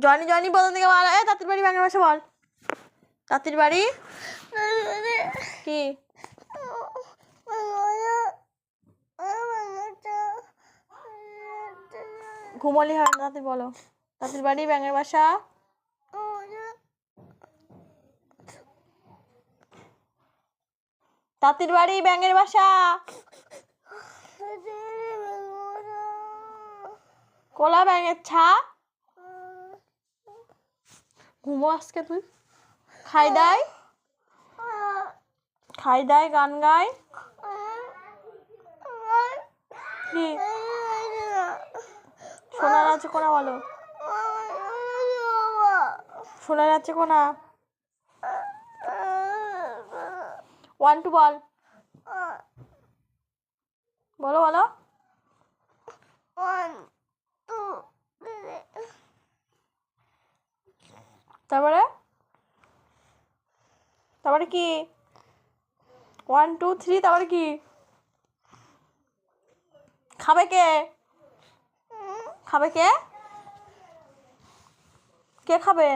Johnny Johnny প্রথম থেকে বল। তাঁতির বাড়ি ব্যাঙের বাসা বল। তাঁতির বাড়ি কি? ঘুমলি হয় না, তাঁতির বলো। তাঁতির বাড়ি ব্যাঙের বাসা। তাঁতির বাড়ি ব্যাঙের বাসা। কোলা ব্যাঙের ছা। ঘুমো আজকে তুই। খাই দাই, খাই দাই গান গায় কি? সোনার আছে কোনা বলো। সোনার আছে কোনা। 1 2 বল। বলো বলো। 1 2 তারপরে তারপরে কি? 1 2 3 তারপরে কি? খাবে কে? খাবে কে? কে খাবে?